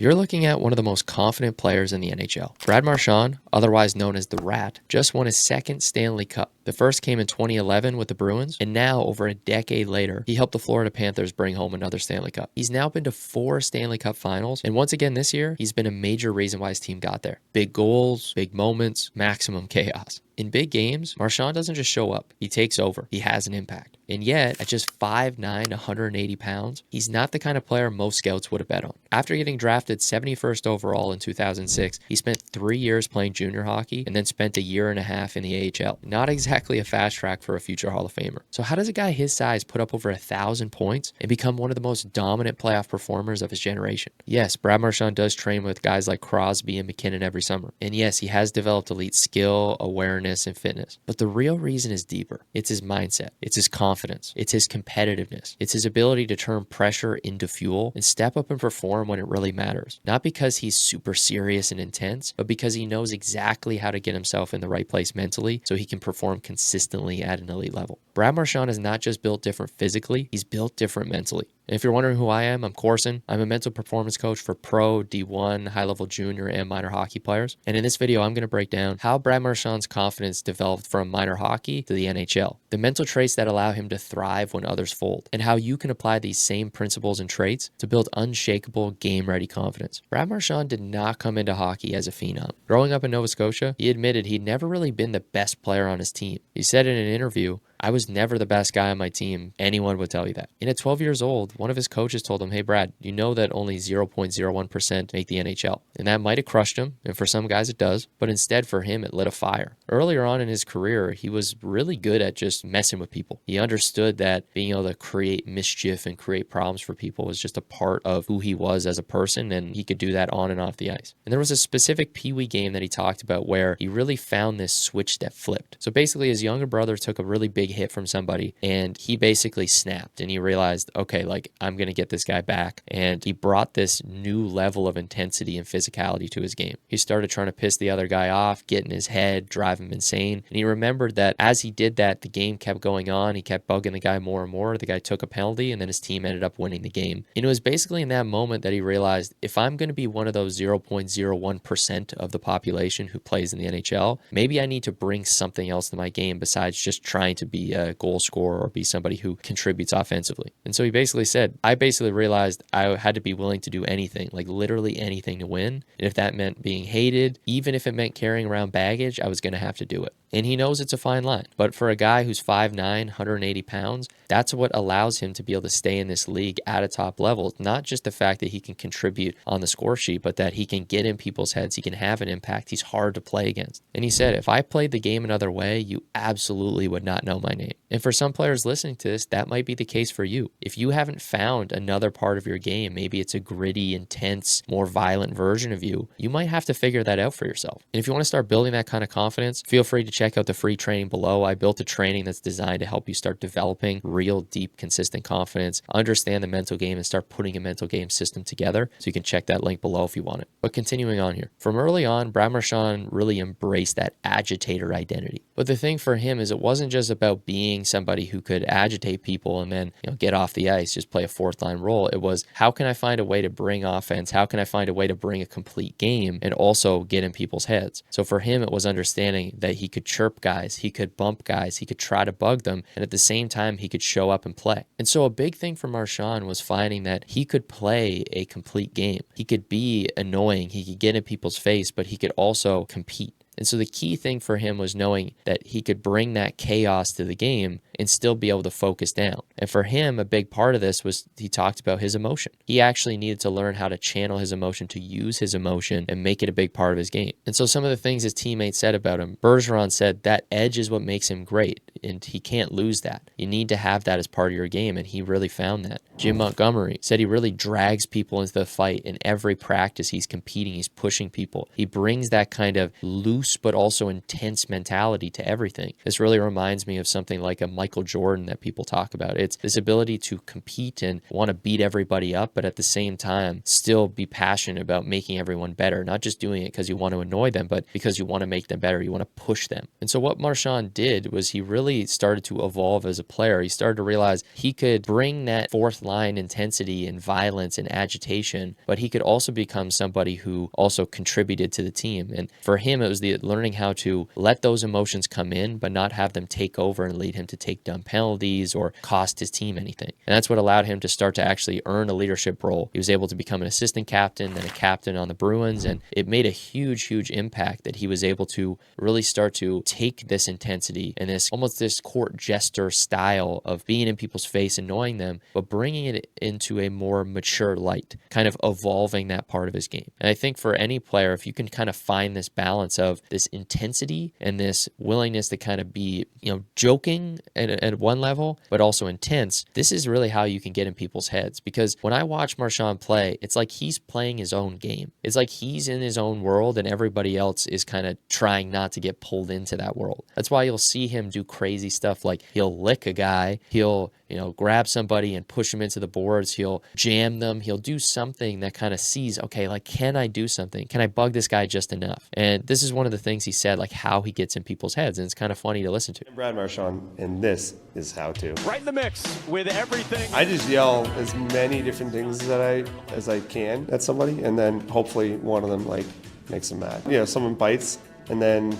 You're looking at one of the most confident players in the NHL. Brad Marchand, otherwise known as the Rat, just won his second Stanley Cup. The first came in 2011 with the Bruins, and now, over a decade later, he helped the Florida Panthers bring home another Stanley Cup. He's now been to 4 Stanley Cup finals, and once again this year, he's been a major reason why his team got there. Big goals, big moments, maximum chaos. In big games, Marchand doesn't just show up. He takes over. He has an impact. And yet, at just 5'9", 180 pounds, he's not the kind of player most scouts would have bet on. After getting drafted 71st overall in 2006, he spent 3 years playing junior hockey and then spent a year and a half in the AHL. Not exactly a fast track for a future Hall of Famer. So how does a guy his size put up over 1,000 points and become one of the most dominant playoff performers of his generation? Yes, Brad Marchand does train with guys like Crosby and McKinnon every summer. And yes, he has developed elite skill, awareness, and fitness. But the real reason is deeper. It's his mindset. It's his confidence. It's his competitiveness. It's his ability to turn pressure into fuel and step up and perform when it really matters. Not because he's super serious and intense, but because he knows exactly how to get himself in the right place mentally so he can perform consistently at an elite level. Brad Marchand is not just built different physically, he's built different mentally. And if you're wondering who I am, I'm Corson. I'm a mental performance coach for pro, D1, high-level junior, and minor hockey players. And in this video, I'm going to break down how Brad Marchand's confidence developed from minor hockey to the NHL, the mental traits that allow him to thrive when others fold, and how you can apply these same principles and traits to build unshakable, game-ready confidence. Brad Marchand did not come into hockey as a phenom. Growing up in Nova Scotia, he admitted he'd never really been the best player on his team. He said in an interview, "I was never the best guy on my team. Anyone would tell you that." And at 12 years old, one of his coaches told him, "Hey, Brad, you know that only 0.01% make the NHL." And that might have crushed him, and for some guys it does, but instead for him, it lit a fire. Earlier on in his career, he was really good at just messing with people. He understood that being able to create mischief and create problems for people was just a part of who he was as a person, and he could do that on and off the ice. And there was a specific Pee Wee game that he talked about where he really found this switch that flipped. So basically, his younger brother took a really big hit from somebody and he basically snapped and he realized, okay, like I'm going to get this guy back. And he brought this new level of intensity and physicality to his game. He started trying to piss the other guy off, get in his head, drive him insane. And he remembered that as he did that, the game kept going on. He kept bugging the guy more and more. The guy took a penalty and then his team ended up winning the game. And it was basically in that moment that he realized, if I'm going to be one of those 0.01% of the population who plays in the NHL, maybe I need to bring something else to my game besides just trying to be a goal scorer or be somebody who contributes offensively. And so he basically said, I basically realized I had to be willing to do anything, like literally anything to win. And if that meant being hated, even if it meant carrying around baggage, I was going to have to do it. And he knows it's a fine line. But for a guy who's 5'9", 180 pounds, that's what allows him to be able to stay in this league at a top level. Not just the fact that he can contribute on the score sheet, but that he can get in people's heads. He can have an impact. He's hard to play against. And he said, if I played the game another way, you absolutely would not know my name. And for some players listening to this, that might be the case for you. If you haven't found another part of your game, maybe it's a gritty, intense, more violent version of you, you might have to figure that out for yourself. And if you want to start building that kind of confidence, feel free to check out the free training below. I built a training that's designed to help you start developing real, deep, consistent confidence, understand the mental game, and start putting a mental game system together. So you can check that link below if you want it. But continuing on here, from early on, Brad Marchand really embraced that agitator identity. But the thing for him is it wasn't just about being somebody who could agitate people and then get off the ice, just play a fourth line role. It was, how can I find a way to bring offense? How can I find a way to bring a complete game and also get in people's heads? So for him, it was understanding that he could chirp guys, he could bump guys, he could try to bug them, and at the same time, he could show up and play. And so a big thing for Marchand was finding that he could play a complete game. He could be annoying, he could get in people's face, but he could also compete. And so the key thing for him was knowing that he could bring that chaos to the game and still be able to focus down. And for him, a big part of this was he talked about his emotion. He actually needed to learn how to channel his emotion, to use his emotion and make it a big part of his game. And so some of the things his teammates said about him, Bergeron said that edge is what makes him great and he can't lose that. You need to have that as part of your game, and he really found that. Jim Montgomery said he really drags people into the fight. In every practice, he's competing, he's pushing people. He brings that kind of loose but also intense mentality to everything. This really reminds me of something like a Michael Michael Jordan that people talk about. It's this ability to compete and want to beat everybody up, but at the same time, still be passionate about making everyone better, not just doing it because you want to annoy them, but because you want to make them better. You want to push them. And so what Marchand did was he really started to evolve as a player. He started to realize he could bring that fourth line intensity and violence and agitation, but he could also become somebody who also contributed to the team. And for him, it was the learning how to let those emotions come in, but not have them take over and lead him to take dumb penalties or cost his team anything. And that's what allowed him to start to actually earn a leadership role. He was able to become an assistant captain, then a captain on the Bruins, and it made a huge, huge impact that he was able to really start to take this intensity and this almost this court jester style of being in people's face, annoying them, but bringing it into a more mature light, kind of evolving that part of his game. And I think for any player, if you can kind of find this balance of this intensity and this willingness to kind of be, joking at one level, but also intense, this is really how you can get in people's heads. Because when I watch Marchand play, it's like he's playing his own game. It's like he's in his own world and everybody else is kind of trying not to get pulled into that world. That's why you'll see him do crazy stuff like he'll lick a guy, he'll grab somebody and push him into the boards. He'll jam them. He'll do something that kind of sees, okay, like, can I do something? Can I bug this guy just enough? And this is one of the things he said, like how he gets in people's heads. And it's kind of funny to listen to. Brad Marchand, and this is how to. Right in the mix with everything. I just yell as many different things as I can at somebody, and then hopefully one of them makes them mad. Someone bites, and then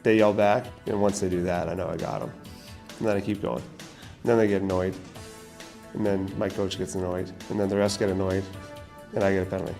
they yell back, and once they do that, I know I got them. And then I keep going. And then they get annoyed. And then my coach gets annoyed. And then the rest get annoyed. And I get a penalty.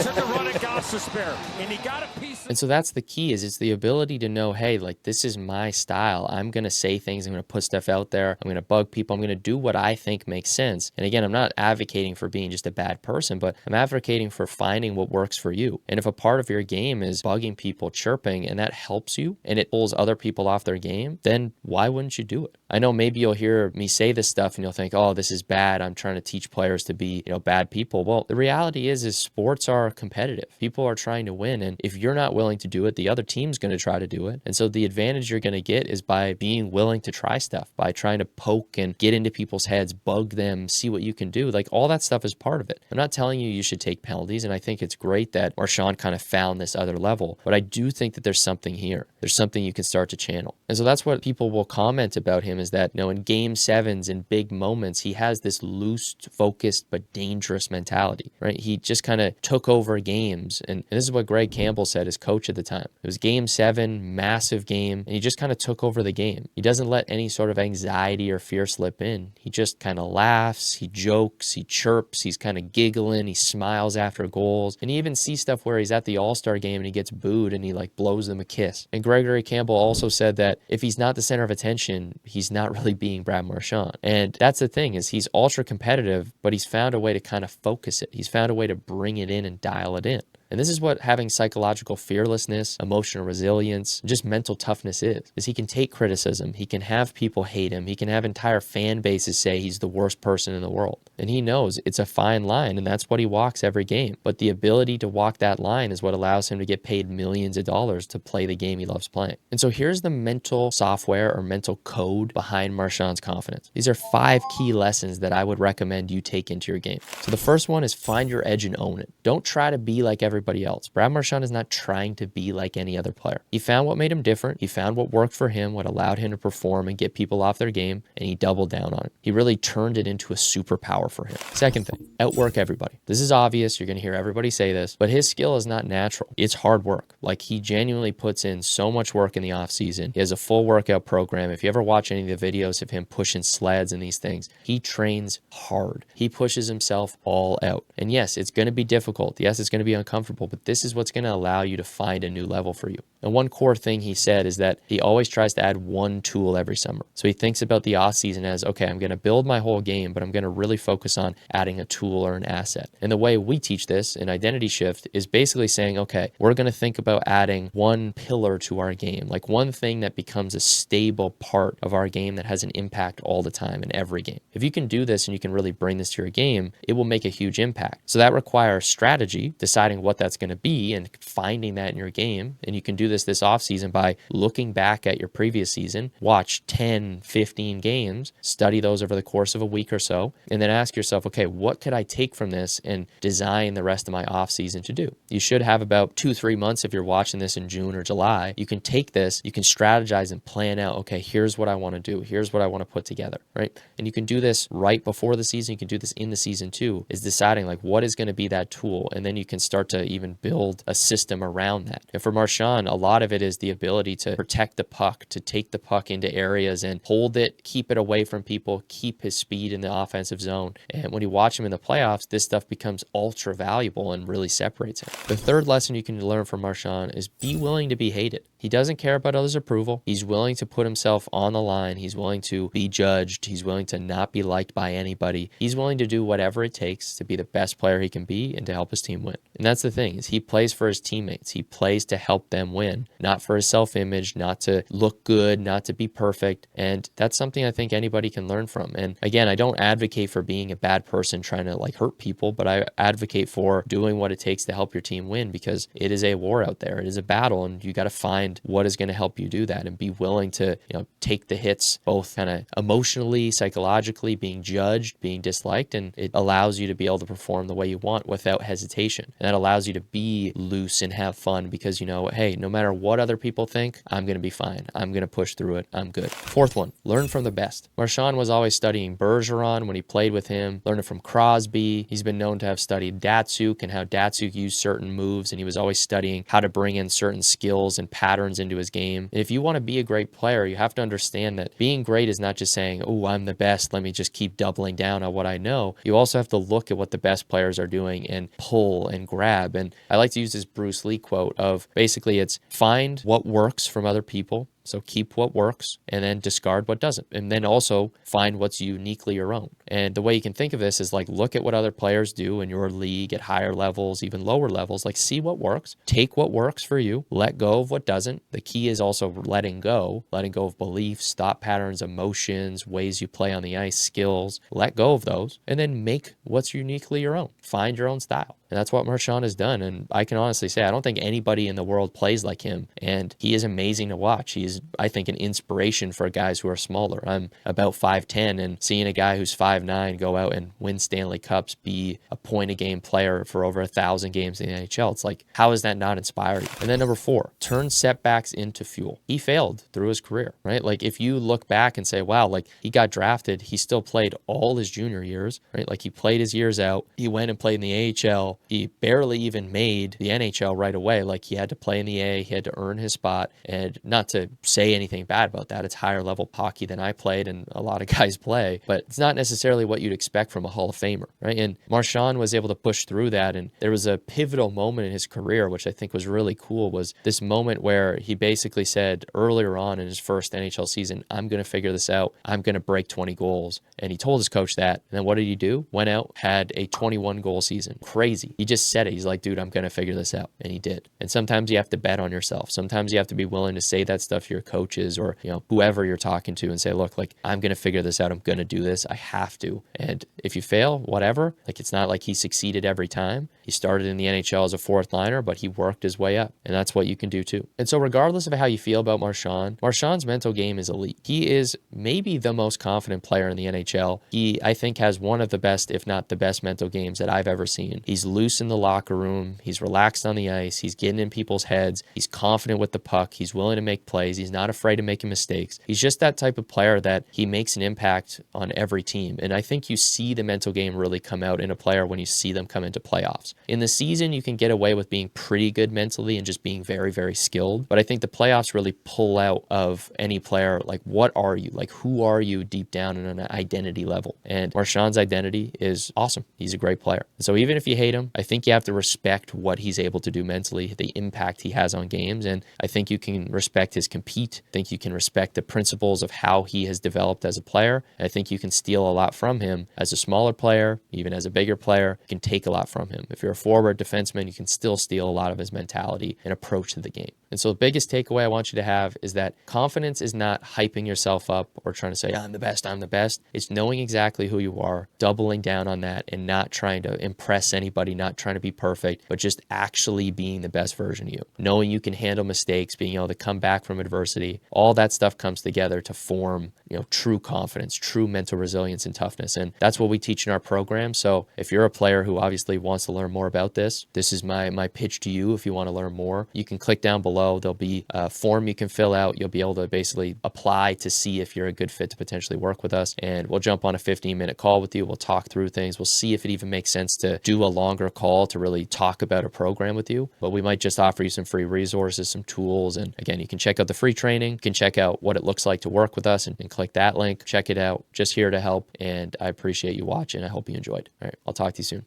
Took a run at Goss to spare. And he got a piece. And so that's the key, is it's the ability to know, hey, like, this is my style. I'm going to say things. I'm going to put stuff out there. I'm going to bug people. I'm going to do what I think makes sense. And again, I'm not advocating for being just a bad person, but I'm advocating for finding what works for you. And if a part of your game is bugging people, chirping, and that helps you and it pulls other people off their game, then why wouldn't you do it? I know maybe you'll hear me say this stuff and you'll think, oh, this is bad. I'm trying to teach players to be, bad people. Well, the reality is sports are competitive. People are trying to win. And if you're not willing to do it, the other team's going to try to do it. And so the advantage you're going to get is by being willing to try stuff, by trying to poke and get into people's heads, bug them, see what you can do. Like, all that stuff is part of it. I'm not telling you should take penalties. And I think it's great that Marchand kind of found this other level. But I do think that there's something here. There's something you can start to channel. And so that's what people will comment about him, is that, in game sevens and big moments, he has this loose, focused, but dangerous mentality, right? He just kind of took over games. And this is what Greg Campbell said, his coach at the time. It was game 7, massive game, and he just kind of took over the game. He doesn't let any sort of anxiety or fear slip in. He just kind of laughs, he jokes, he chirps, he's kind of giggling, he smiles after goals. And you even see stuff where he's at the All-Star game and he gets booed and he blows them a kiss. And Gregory Campbell also said that if he's not the center of attention, he's not really being Brad Marchand. And that's the thing, is he's ultra competitive, but he's found a way to kind of focus it. He's found a way to bring it in and dial it in. And this is what having psychological fearlessness, emotional resilience, just mental toughness is he can take criticism. He can have people hate him. He can have entire fan bases say he's the worst person in the world. And he knows it's a fine line, and that's what he walks every game. But the ability to walk that line is what allows him to get paid millions of dollars to play the game he loves playing. And so here's the mental software or mental code behind Marchand's confidence. These are 5 key lessons that I would recommend you take into your game. So the first one is find your edge and own it. Don't try to be like everybody else. Brad Marchand is not trying to be like any other player. He found what made him different. He found what worked for him, what allowed him to perform and get people off their game, and he doubled down on it. He really turned it into a superpower for him. Second thing, outwork everybody. This is obvious. You're going to hear everybody say this, but his skill is not natural. It's hard work. Like, he genuinely puts in so much work in the off season. He has a full workout program. If you ever watch any of the videos of him pushing sleds and these things, he trains hard. He pushes himself all out. And yes, it's going to be difficult. Yes, it's going to be uncomfortable, but this is what's going to allow you to find a new level for you. And one core thing he said is that he always tries to add one tool every summer. So he thinks about the off season as, okay, I'm going to build my whole game, but I'm going to really focus on adding a tool or an asset. And the way we teach this in Identity Shift is basically saying, okay, we're going to think about adding one pillar to our game, like one thing that becomes a stable part of our game that has an impact all the time in every game. If you can do this and you can really bring this to your game, it will make a huge impact. So that requires strategy, deciding what that's going to be and finding that in your game. And you can do this offseason by looking back at your previous season, watch 10, 15 games, study those over the course of a week or so, and then ask yourself, okay, what could I take from this and design the rest of my offseason to do? You should have about 2-3 months if you're watching this in June or July. You can take this, you can strategize and plan out, okay, here's what I want to do. Here's what I want to put together, right? And you can do this right before the season. You can do this in the season too, is deciding like what is going to be that tool. And then you can start to even build a system around that. And for Marchand, a lot of it is the ability to protect the puck, to take the puck into areas and hold it, keep it away from people, keep his speed in the offensive zone. And when you watch him in the playoffs, this stuff becomes ultra valuable and really separates him. The third lesson you can learn from Marchand is be willing to be hated. He doesn't care about others' approval. He's willing to put himself on the line. He's willing to be judged. He's willing to not be liked by anybody. He's willing to do whatever it takes to be the best player he can be and to help his team win. And that's the thing, is he plays for his teammates. He plays to help them win, not for his self-image, not to look good, not to be perfect. And that's something I think anybody can learn from. And again, I don't advocate for being a bad person trying to like hurt people, but I advocate for doing what it takes to help your team win, because it is a war out there. It is a battle, and you got to find what is going to help you do that and be willing to, take the hits, both kind of emotionally, psychologically, being judged, being disliked, and it allows you to be able to perform the way you want without hesitation. And that allows you to be loose and have fun because hey, no matter what other people think, I'm going to be fine. I'm going to push through it. I'm good. Fourth one, learn from the best. Marchand was always studying Bergeron when he played with him, learning from Crosby. He's been known to have studied Datsuk and how Datsuk used certain moves, and he was always studying how to bring in certain skills and patterns into his game. And if you want to be a great player, you have to understand that being great is not just saying, oh, I'm the best, let me just keep doubling down on what I know. You also have to look at what the best players are doing and pull and grab. And I like to use this Bruce Lee quote of basically it's find what works from other people. So keep what works and then discard what doesn't. And then also find what's uniquely your own. And the way you can think of this is like, look at what other players do in your league at higher levels, even lower levels, like see what works, take what works for you, let go of what doesn't. The key is also letting go of beliefs, thought patterns, emotions, ways you play on the ice, skills, let go of those, and then make what's uniquely your own. Find your own style. And that's what Marchand has done. And I can honestly say, I don't think anybody in the world plays like him. And he is amazing to watch. He is, I think, an inspiration for guys who are smaller. I'm about 5'10", and seeing a guy who's 5'9" go out and win Stanley Cups, be a point-a-game player for over 1,000 games in the NHL. It's like, how is that not inspiring? And then number 4, turn setbacks into fuel. He failed through his career, right? Like if you look back and say, wow, like he got drafted, he still played all his junior years, right? Like he played his years out. He went and played in the AHL. He barely even made the NHL right away. Like he had to play in the A, he had to earn his spot. And not to say anything bad about that, it's higher level hockey than I played and a lot of guys play, but it's not necessarily what you'd expect from a Hall of Famer, right? And Marchand was able to push through that. And there was a pivotal moment in his career, which I think was really cool, was this moment where he basically said earlier on in his first NHL season, I'm going to figure this out. I'm going to break 20 goals. And he told his coach that. And then what did he do? Went out, had a 21 goal season. Crazy. He just said it. He's like, dude, I'm going to figure this out. And he did. And sometimes you have to bet on yourself. Sometimes you have to be willing to say that stuff to your coaches or, whoever you're talking to and say, look, like, I'm going to figure this out. I'm going to do this. I have to. And if you fail, whatever, like, it's not like he succeeded every time. He started in the NHL as a fourth liner, but he worked his way up. And that's what you can do too. And so regardless of how you feel about Marchand, Marchand's mental game is elite. He is maybe the most confident player in the NHL. He, I think, has one of the best, if not the best mental games that I've ever seen. He's loose in the locker room. He's relaxed on the ice. He's getting in people's heads. He's confident with the puck. He's willing to make plays. He's not afraid of making mistakes. He's just that type of player that he makes an impact on every team. And I think you see the mental game really come out in a player when you see them come into playoffs. In the season, you can get away with being pretty good mentally and just being very, very skilled. But I think the playoffs really pull out of any player, like, what are you? Like, who are you deep down in an identity level? And Marchand's identity is awesome. He's a great player. And so even if you hate him, I think you have to respect what he's able to do mentally, the impact he has on games. And I think you can respect his competitive compete. I think you can respect the principles of how he has developed as a player. And I think you can steal a lot from him as a smaller player, even as a bigger player. You can take a lot from him. If you're a forward defenseman, you can still steal a lot of his mentality and approach to the game. And so the biggest takeaway I want you to have is that confidence is not hyping yourself up or trying to say, I'm the best, I'm the best. It's knowing exactly who you are, doubling down on that, and not trying to impress anybody, not trying to be perfect, but just actually being the best version of you. Knowing you can handle mistakes, being able to come back from adversity, all that stuff comes together to form, true confidence, true mental resilience and toughness. And that's what we teach in our program. So if you're a player who obviously wants to learn more about this is my pitch to you. If you want to learn more, you can click down below. There'll be a form you can fill out. You'll be able to basically apply to see if you're a good fit to potentially work with us. And we'll jump on a 15-minute call with you. We'll talk through things. We'll see if it even makes sense to do a longer call to really talk about a program with you. But we might just offer you some free resources, some tools. And again, you can check out the free training. You can check out what it looks like to work with us and click that link. Check it out. Just here to help. And I appreciate you watching. I hope you enjoyed. All right. I'll talk to you soon.